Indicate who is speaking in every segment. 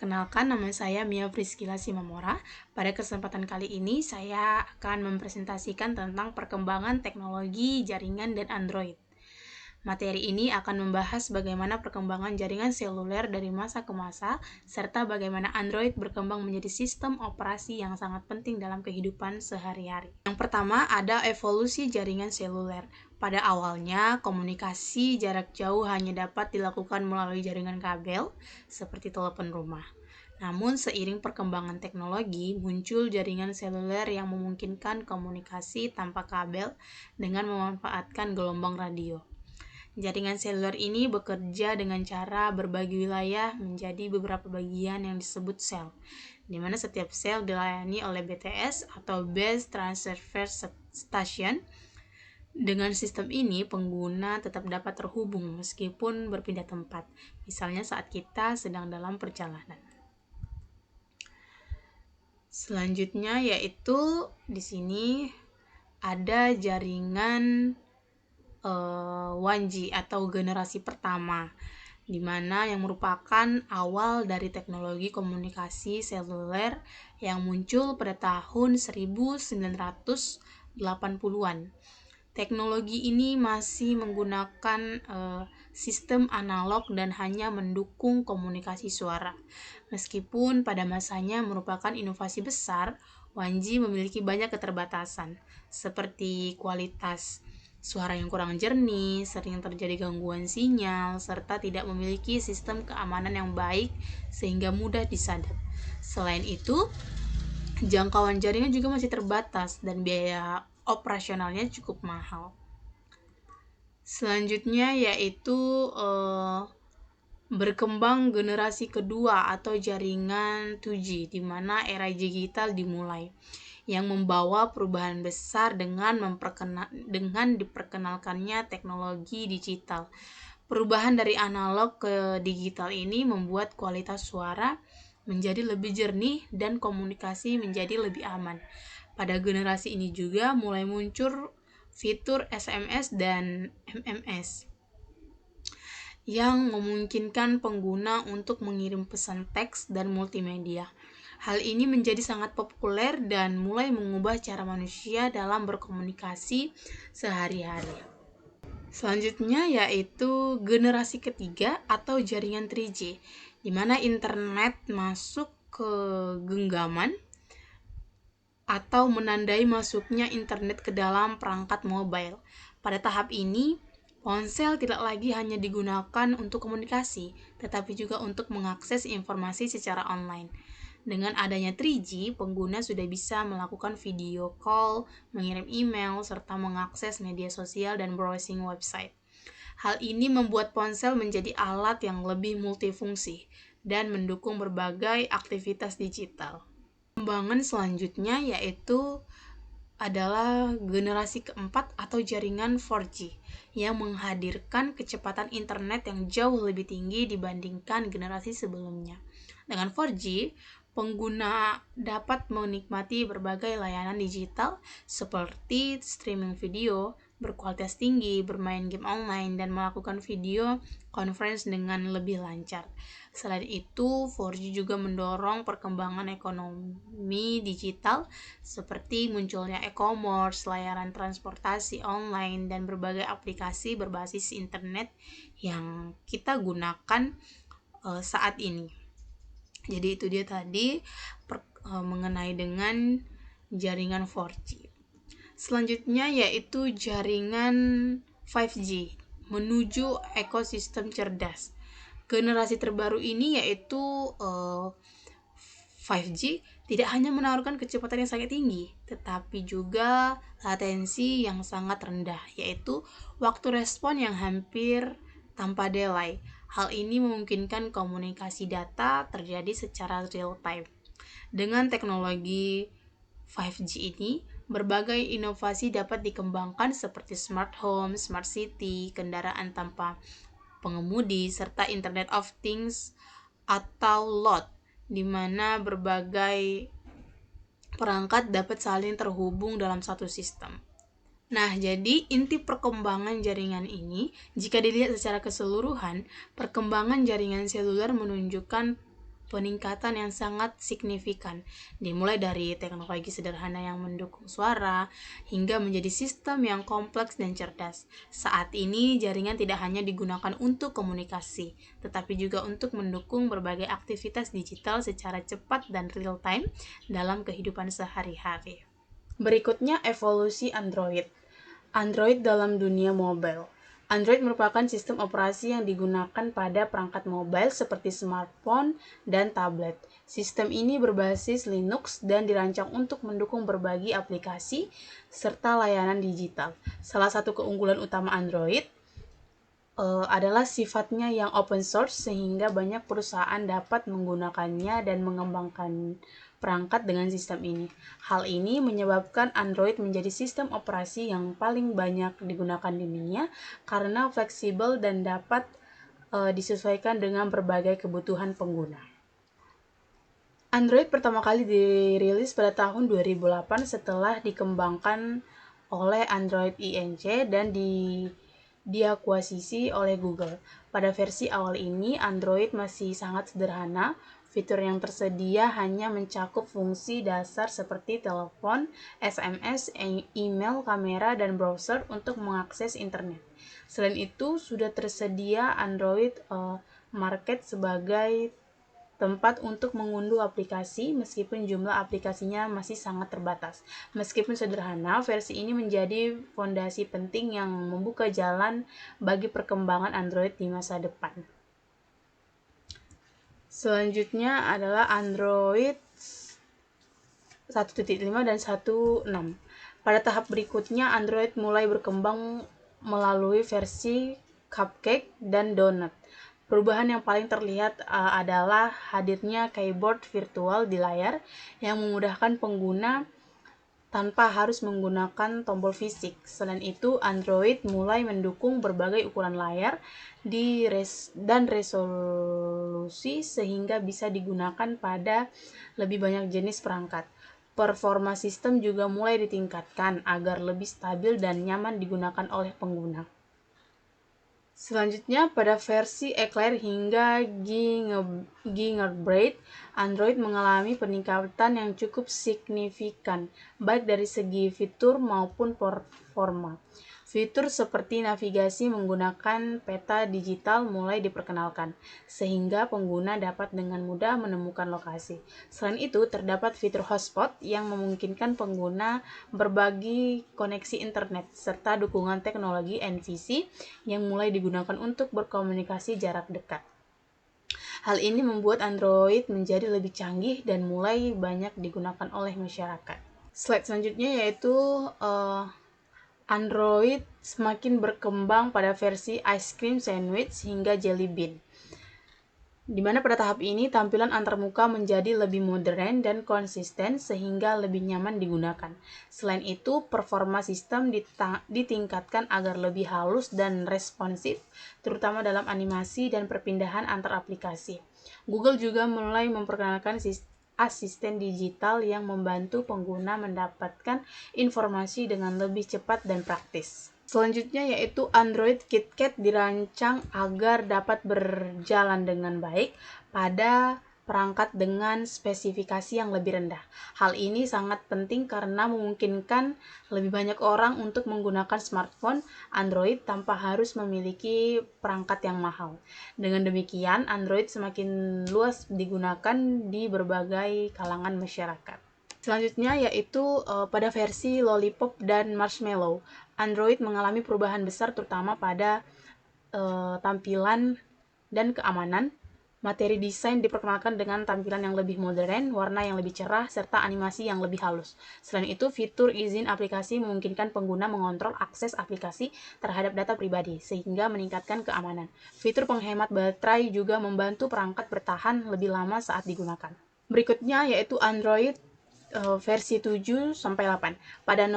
Speaker 1: Kenalkan, nama saya Mia Priscila Simamora. Pada kesempatan kali ini, saya akan mempresentasikan tentang perkembangan teknologi jaringan dan Android. Materi ini akan membahas bagaimana perkembangan jaringan seluler dari masa ke masa, serta bagaimana Android berkembang menjadi sistem operasi yang sangat penting dalam kehidupan sehari-hari. Yang pertama, ada evolusi jaringan seluler. Pada awalnya, komunikasi jarak jauh hanya dapat dilakukan melalui jaringan kabel, seperti telepon rumah. Namun, seiring perkembangan teknologi, muncul jaringan seluler yang memungkinkan komunikasi tanpa kabel dengan memanfaatkan gelombang radio. Jaringan seluler ini bekerja dengan cara berbagi wilayah menjadi beberapa bagian yang disebut sel, di mana setiap sel dilayani oleh BTS atau Base Transceiver Station. Dengan sistem ini, pengguna tetap dapat terhubung meskipun berpindah tempat, misalnya saat kita sedang dalam perjalanan. Selanjutnya yaitu di sini ada jaringan 1G atau generasi pertama, di mana yang merupakan awal dari teknologi komunikasi seluler yang muncul pada tahun 1980-an. Teknologi ini masih menggunakan sistem analog dan hanya mendukung komunikasi suara. Meskipun pada masanya merupakan inovasi besar, 1G memiliki banyak keterbatasan, seperti kualitas suara yang kurang jernih, sering terjadi gangguan sinyal, serta tidak memiliki sistem keamanan yang baik sehingga mudah disadap. Selain itu, jangkauan jaringan juga masih terbatas dan biaya operasionalnya cukup mahal. Selanjutnya yaitu berkembang generasi kedua atau jaringan 2G, di mana era digital dimulai, yang membawa perubahan besar dengan diperkenalkannya teknologi digital. Perubahan dari analog ke digital ini membuat kualitas suara menjadi lebih jernih dan komunikasi menjadi lebih aman. Pada generasi ini juga mulai muncul fitur SMS dan MMS yang memungkinkan pengguna untuk mengirim pesan teks dan multimedia. Hal ini menjadi sangat populer dan mulai mengubah cara manusia dalam berkomunikasi sehari-hari. Selanjutnya yaitu generasi ketiga atau jaringan 3G, di mana internet masuk ke genggaman atau menandai masuknya internet ke dalam perangkat mobile. Pada tahap ini, ponsel tidak lagi hanya digunakan untuk komunikasi, tetapi juga untuk mengakses informasi secara online. Dengan adanya 3G, pengguna sudah bisa melakukan video call, mengirim email, serta mengakses media sosial dan browsing website. Hal ini membuat ponsel menjadi alat yang lebih multifungsi dan mendukung berbagai aktivitas digital. Perkembangan selanjutnya yaitu adalah generasi keempat atau jaringan 4G yang menghadirkan kecepatan internet yang jauh lebih tinggi dibandingkan generasi sebelumnya. Dengan 4G, pengguna dapat menikmati berbagai layanan digital seperti streaming video berkualitas tinggi, bermain game online, dan melakukan video conference dengan lebih lancar. Selain itu, 4G juga mendorong perkembangan ekonomi digital seperti munculnya e-commerce, layanan transportasi online, dan berbagai aplikasi berbasis internet yang kita gunakan saat ini. Jadi itu dia tadi mengenai dengan jaringan 4G. Selanjutnya yaitu jaringan 5G menuju ekosistem cerdas. Generasi terbaru ini yaitu 5G tidak hanya menawarkan kecepatan yang sangat tinggi, tetapi juga latensi yang sangat rendah, yaitu waktu respon yang hampir tanpa delay. Hal ini memungkinkan komunikasi data terjadi secara real time. Dengan teknologi 5G ini, berbagai inovasi dapat dikembangkan seperti smart home, smart city, kendaraan tanpa pengemudi, serta Internet of Things atau LOT, di mana berbagai perangkat dapat saling terhubung dalam satu sistem. Nah, jadi inti perkembangan jaringan ini, jika dilihat secara keseluruhan, perkembangan jaringan seluler menunjukkan peningkatan yang sangat signifikan, dimulai dari teknologi sederhana yang mendukung suara hingga menjadi sistem yang kompleks dan cerdas. Saat ini, jaringan tidak hanya digunakan untuk komunikasi, tetapi juga untuk mendukung berbagai aktivitas digital secara cepat dan real-time dalam kehidupan sehari-hari. Berikutnya, evolusi Android. Android dalam dunia mobile. Android merupakan sistem operasi yang digunakan pada perangkat mobile seperti smartphone dan tablet. Sistem ini berbasis Linux dan dirancang untuk mendukung berbagai aplikasi serta layanan digital. Salah satu keunggulan utama Android adalah sifatnya yang open source sehingga banyak perusahaan dapat menggunakannya dan mengembangkan perangkat dengan sistem ini. Hal ini menyebabkan Android menjadi sistem operasi yang paling banyak digunakan di dunia karena fleksibel dan dapat disesuaikan dengan berbagai kebutuhan pengguna. Android pertama kali dirilis pada tahun 2008 setelah dikembangkan oleh Android Inc. dan diakuisisi oleh Google. Pada versi awal ini, Android masih sangat sederhana. Fitur yang tersedia hanya mencakup fungsi dasar seperti telepon, SMS, email, kamera, dan browser untuk mengakses internet. Selain itu, sudah tersedia Android Market sebagai tempat untuk mengunduh aplikasi meskipun jumlah aplikasinya masih sangat terbatas. Meskipun sederhana, versi ini menjadi fondasi penting yang membuka jalan bagi perkembangan Android di masa depan. Selanjutnya adalah Android 1.5 dan 1.6. Pada tahap berikutnya, Android mulai berkembang melalui versi Cupcake dan Donut. Perubahan yang paling terlihat adalah hadirnya keyboard virtual di layar yang memudahkan pengguna tanpa harus menggunakan tombol fisik. Selain itu, Android mulai mendukung berbagai ukuran layar dan resolusi sehingga bisa digunakan pada lebih banyak jenis perangkat. Performa sistem juga mulai ditingkatkan agar lebih stabil dan nyaman digunakan oleh pengguna. Selanjutnya, pada versi Eclair hingga Gingerbread, Android mengalami peningkatan yang cukup signifikan, baik dari segi fitur maupun performa. Fitur seperti navigasi menggunakan peta digital mulai diperkenalkan, sehingga pengguna dapat dengan mudah menemukan lokasi. Selain itu, terdapat fitur hotspot yang memungkinkan pengguna berbagi koneksi internet, serta dukungan teknologi NFC yang mulai digunakan untuk berkomunikasi jarak dekat. Hal ini membuat Android menjadi lebih canggih dan mulai banyak digunakan oleh masyarakat. Slide selanjutnya yaitu Android semakin berkembang pada versi Ice Cream Sandwich hingga Jelly Bean, di mana pada tahap ini tampilan antarmuka menjadi lebih modern dan konsisten sehingga lebih nyaman digunakan. Selain itu, performa sistem ditingkatkan agar lebih halus dan responsif, terutama dalam animasi dan perpindahan antar aplikasi. Google juga mulai memperkenalkan asisten digital yang membantu pengguna mendapatkan informasi dengan lebih cepat dan praktis. Selanjutnya yaitu Android KitKat dirancang agar dapat berjalan dengan baik pada perangkat dengan spesifikasi yang lebih rendah. Hal ini sangat penting karena memungkinkan lebih banyak orang untuk menggunakan smartphone Android tanpa harus memiliki perangkat yang mahal. Dengan demikian, Android semakin luas digunakan di berbagai kalangan masyarakat. Selanjutnya yaitu pada versi Lollipop dan Marshmallow, Android mengalami perubahan besar terutama pada tampilan dan keamanan. Materi desain diperkenalkan dengan tampilan yang lebih modern, warna yang lebih cerah, serta animasi yang lebih halus. Selain itu, fitur izin aplikasi memungkinkan pengguna mengontrol akses aplikasi terhadap data pribadi, sehingga meningkatkan keamanan. Fitur penghemat baterai juga membantu perangkat bertahan lebih lama saat digunakan. Berikutnya yaitu Android versi 7-8. Pada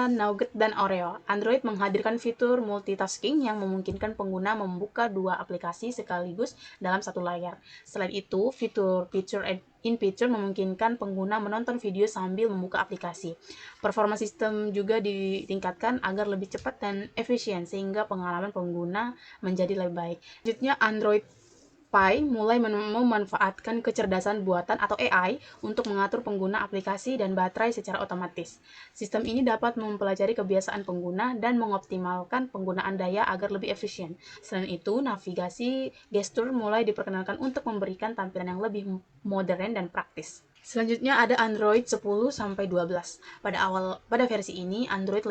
Speaker 1: Nougat dan Oreo, Android menghadirkan fitur multitasking yang memungkinkan pengguna membuka dua aplikasi sekaligus dalam satu layar. Selain itu, fitur in-picture memungkinkan pengguna menonton video sambil membuka aplikasi. Performa sistem juga ditingkatkan agar lebih cepat dan efisien sehingga pengalaman pengguna menjadi lebih baik. Selanjutnya, Android Pi mulai memanfaatkan kecerdasan buatan atau AI untuk mengatur pengguna aplikasi dan baterai secara otomatis. Sistem ini dapat mempelajari kebiasaan pengguna dan mengoptimalkan penggunaan daya agar lebih efisien. Selain itu, navigasi gestur mulai diperkenalkan untuk memberikan tampilan yang lebih modern dan praktis. Selanjutnya ada Android 10-12. Pada versi ini, Android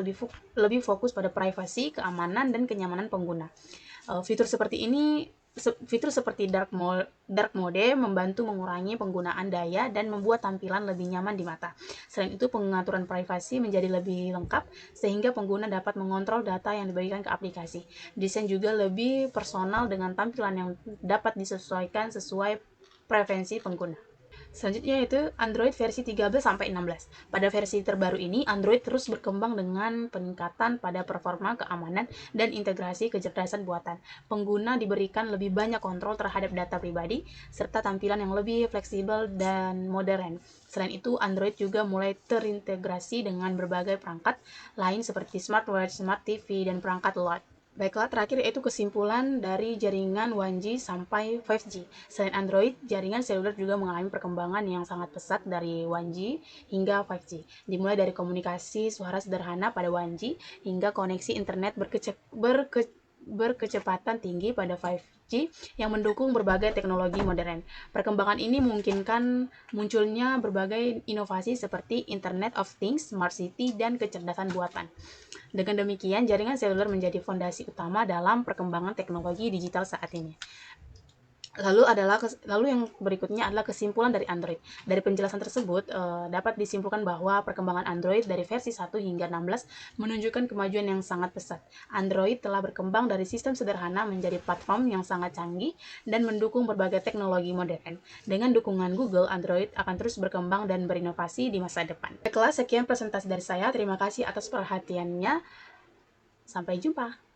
Speaker 1: lebih fokus pada privasi, keamanan, dan kenyamanan pengguna. Fitur seperti dark mode membantu mengurangi penggunaan daya dan membuat tampilan lebih nyaman di mata. Selain itu, pengaturan privasi menjadi lebih lengkap sehingga pengguna dapat mengontrol data yang diberikan ke aplikasi. Desain juga lebih personal dengan tampilan yang dapat disesuaikan sesuai preferensi pengguna. Selanjutnya yaitu Android versi 13-16. Pada versi terbaru ini, Android terus berkembang dengan peningkatan pada performa, keamanan, dan integrasi kecerdasan buatan. Pengguna diberikan lebih banyak kontrol terhadap data pribadi, serta tampilan yang lebih fleksibel dan modern. Selain itu, Android juga mulai terintegrasi dengan berbagai perangkat lain seperti smartwatch, smart TV, dan perangkat luar. Baiklah, terakhir yaitu kesimpulan dari jaringan 1G sampai 5G. Selain Android, jaringan seluler juga mengalami perkembangan yang sangat pesat dari 1G hingga 5G. Dimulai dari komunikasi suara sederhana pada 1G hingga koneksi internet berkecepatan tinggi pada 5G yang mendukung berbagai teknologi modern. Perkembangan ini memungkinkan munculnya berbagai inovasi seperti Internet of Things, Smart City, dan kecerdasan buatan. Dengan demikian, jaringan seluler menjadi fondasi utama dalam perkembangan teknologi digital saat ini. Lalu yang berikutnya adalah kesimpulan dari Android. Dari penjelasan tersebut dapat disimpulkan bahwa perkembangan Android dari versi 1 hingga 16 menunjukkan kemajuan yang sangat pesat. Android telah berkembang dari sistem sederhana menjadi platform yang sangat canggih dan mendukung berbagai teknologi modern. Dengan dukungan Google, Android akan terus berkembang dan berinovasi di masa depan. Baiklah, sekian presentasi dari saya. Terima kasih atas perhatiannya. Sampai jumpa.